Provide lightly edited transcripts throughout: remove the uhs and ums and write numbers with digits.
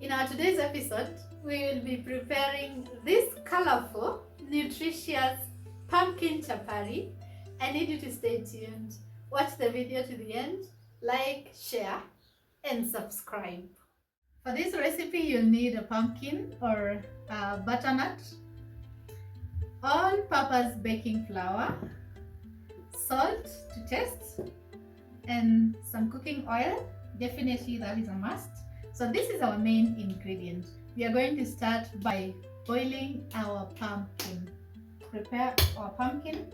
In our today's episode, we will be preparing this colorful, nutritious pumpkin chapatti. I need you to stay tuned. Watch the video to the end, like, share, and subscribe. For this recipe, you'll need a pumpkin or a butternut, all-purpose baking flour, salt to taste, and some cooking oil. Definitely that is a must. So this is our main ingredient. We are going to start by boiling our pumpkin. Prepare our pumpkin.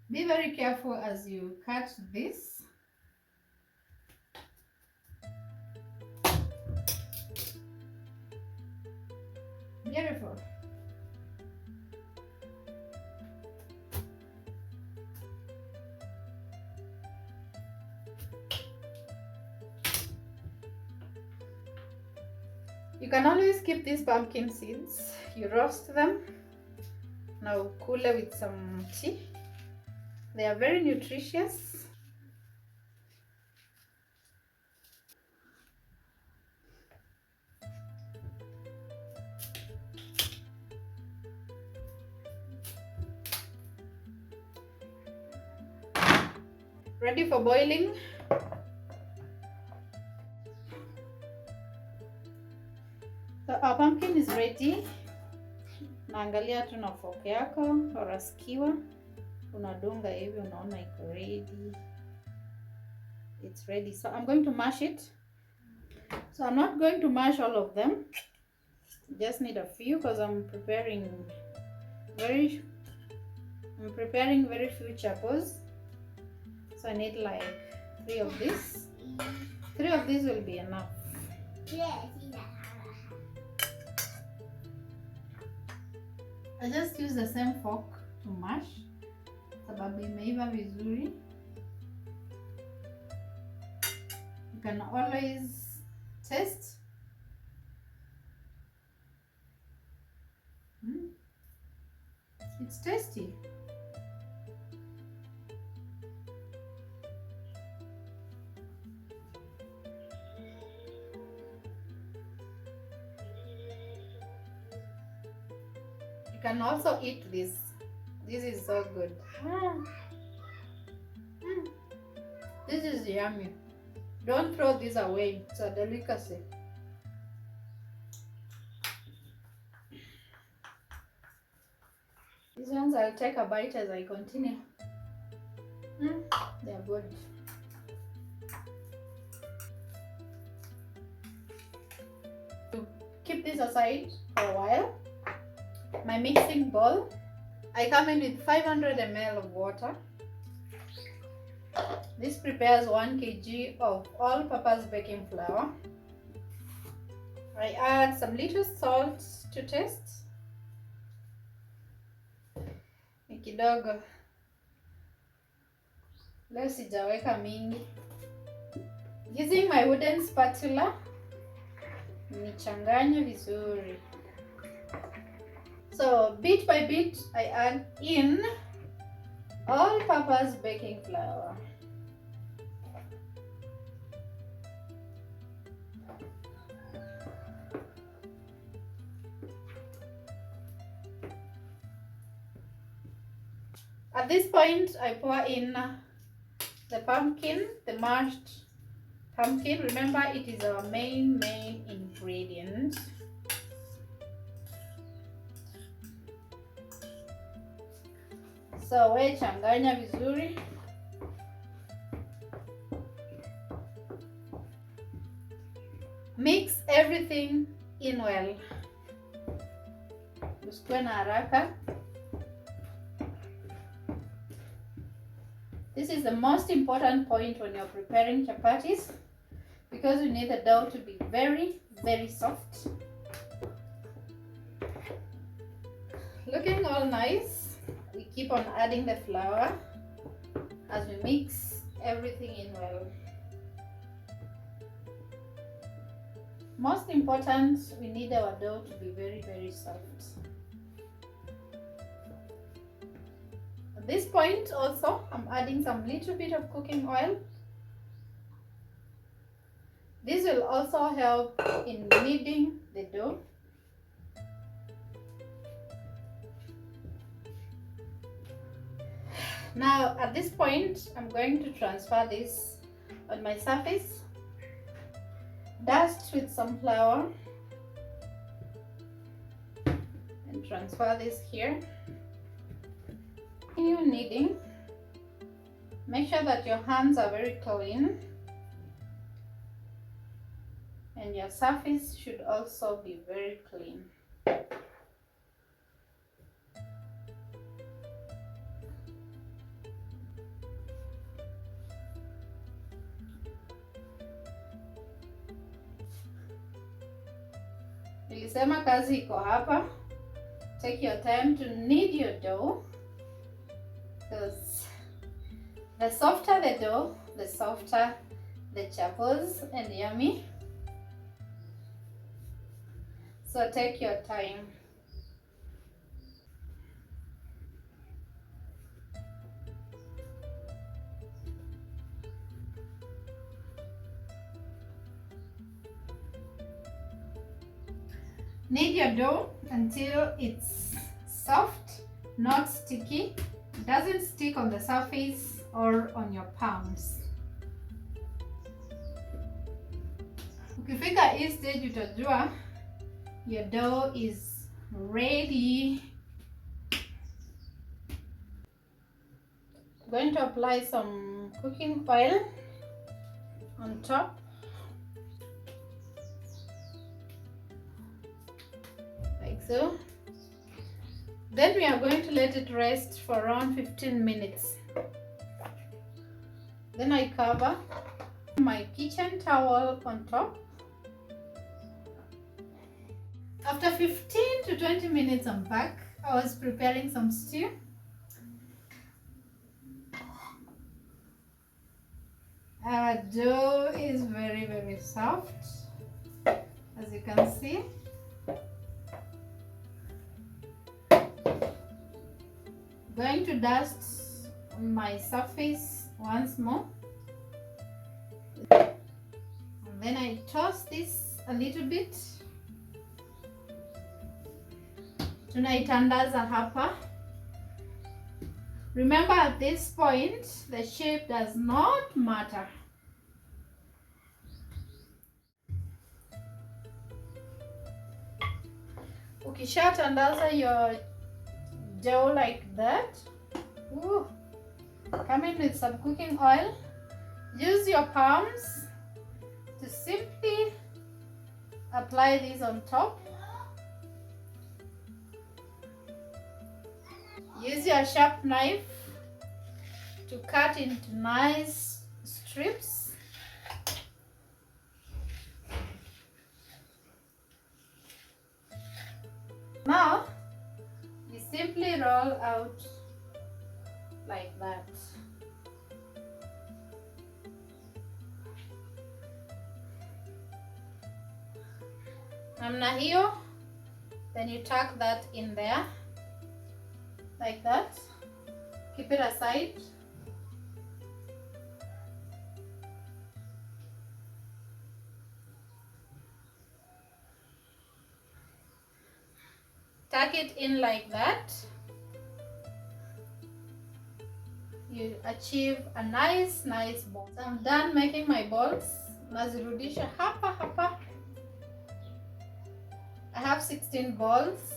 Be very careful as you cut this. Beautiful. You can always keep these pumpkin seeds. You roast them. Now cool it with some tea. They are very nutritious. Ready for boiling. So our pumpkin is ready. Naangalia tu na fork yako or a skewer, unadunga hivi, unaona iko ready. It's ready. So I'm going to mash it. So I'm not going to mash all of them. Just need a few because I'm preparing very few chapos. So I need like 3 of these. 3 of these will be enough. I just use the same fork to mash sababu imeiva vizuri. You can always taste. It's tasty. You can also eat this. This is so good. This is yummy. Don't throw this away. It's a delicacy. These ones I'll take a bite as I continue. They're good. To keep this aside for a while, my mixing bowl, I come in with 500 ml of water. This prepares 1 kg of all-purpose baking flour. I add some little salt to taste. Kidogo. Leo sijaweka mingi. Using my wooden spatula, nichanganye vizuri. So bit by bit, I add in all-purpose baking flour. At this point, I pour in the pumpkin, the mashed pumpkin. Remember, it is our main ingredient. So we changanya vizuri. Mix everything in well. Usikuwe na haraka. This is the most important point when you're preparing chapatis because you need the dough to be very soft. Looking all nice. We keep on adding the flour as we mix everything in well. Most important, we need our dough to be very soft. At this point also, I'm adding some little bit of cooking oil. This will also help in kneading the dough. Now at this point, I'm going to transfer this on my surface. Dust with some flour and transfer this here. Continue kneading. Make sure that your hands are very clean and your surface should also be very clean. Nilisema kazi iko hapa. Take your time to knead your dough, because the softer the dough, the softer the chapos and yummy. So take your time. Knead your dough until it's soft, not sticky. It doesn't stick on the surface or on your palms. Ukifika hii stage utajua your dough is ready. I'm going to apply some cooking oil on top. Like so. Then we are going to let it rest for around 15 minutes. Then I cover my kitchen towel on top. After 15 to 20 minutes I'm back. I was preparing some stew. Our dough is very, very soft, as you can see. Going to dust my surface once more. And then I toss this a little bit. Tunaitandaza hapa. Remember, at this point, the shape does not matter. Ukishatandaza your dough like that, come in with some cooking oil. Use your palms to simply apply this on top. Use your sharp knife to cut into nice strips. Now, you simply roll out like that. Namna hiyo, then you tuck that in there. Like that. Keep it aside. Tuck it in like that. You achieve a nice ball. So I'm done making my balls. Nazirudisha hapa hapa. I have 16 balls.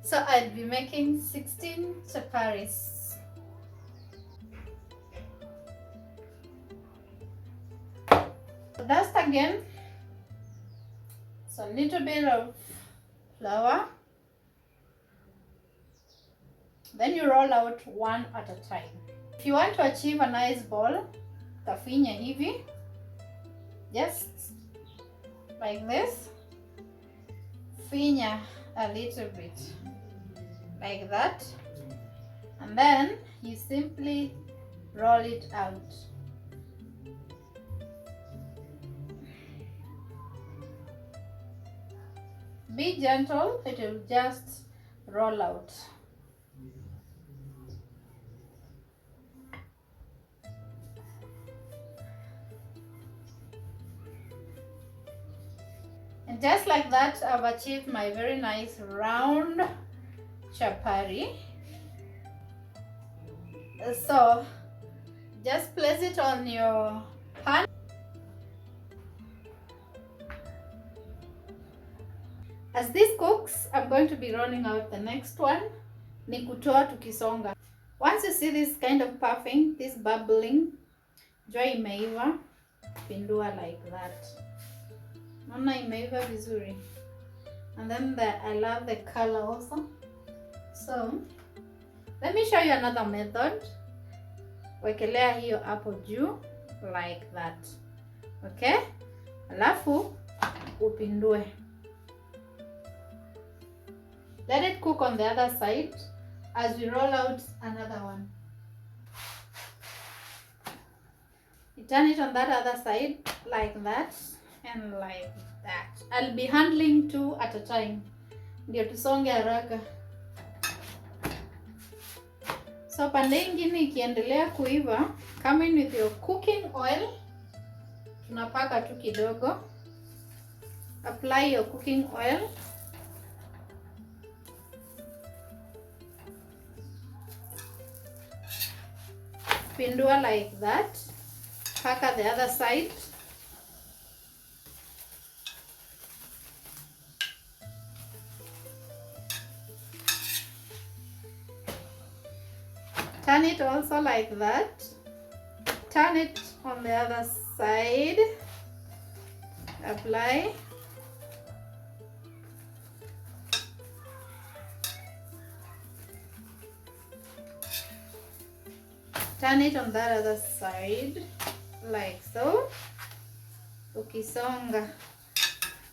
So I'll be making 16 chapatis. Dust again. So a little bit of flour. Then you roll out one at a time. If you want to achieve a nice ball, tafinya hivi. Just like this. Finya a little bit. Like that, and then you simply roll it out. Be gentle, it will just roll out. Just like that, I've achieved my very nice round chapatti. So just place it on your pan. As this cooks, I'm going to be rolling out the next one. Ni kutoa tukisonga. Once you see this kind of puffing, this bubbling, jua imeiva, pindua like that. Naona imeiva vizuri. And then I love the color also. So let me show you another method. Wekelea hiyo hapo juu like that. Okay? Alafu upindue. Let it cook on the other side as we roll out another one. You turn it on that other side like that and like that. I'll be handling two at a time. Ndio tusonge haraka. So pande ingine ikiendelea kuiva, come in with your cooking oil. Tunapaka tu kidogo. Apply your cooking oil. Pindua like that. Paka the other side. Turn it also like that. Turn it on the other side. Apply. Turn it on that other side like so. Ukisonga.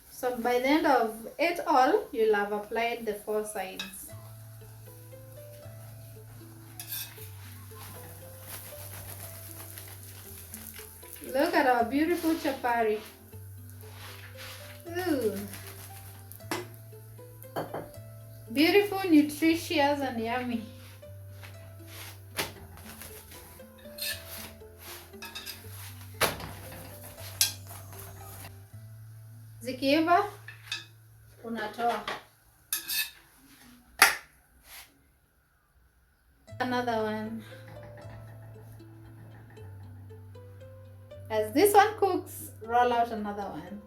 So by the end of it all, you'll have applied the 4 sides. Look at our beautiful chapatti. Ooh. Beautiful, nutritious and yummy. Zikiiva, unatoa. Another one. As this one cooks, roll out another one.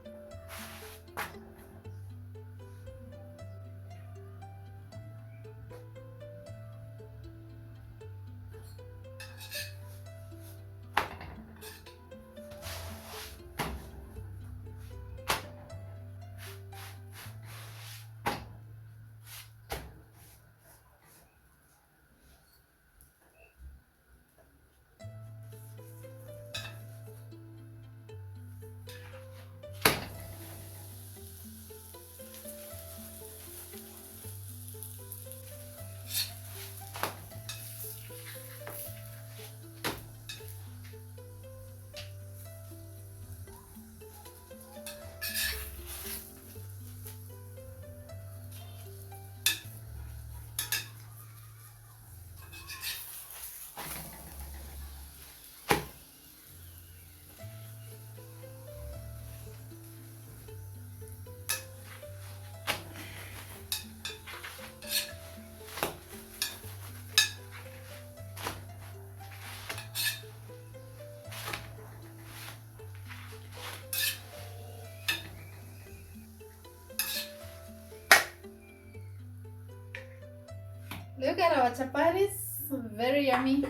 Look at our chapattis, very yummy,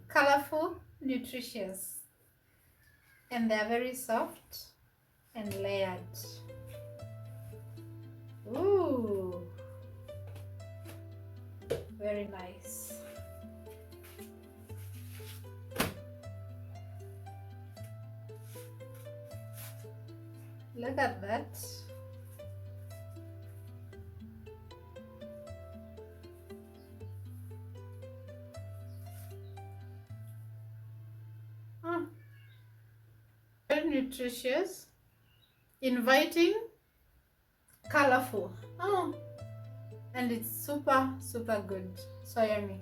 colorful, nutritious, and they are very soft and layered. Ooh, very nice. Look at that. Very nutritious, inviting, colorful. Oh, and it's super good. So yummy.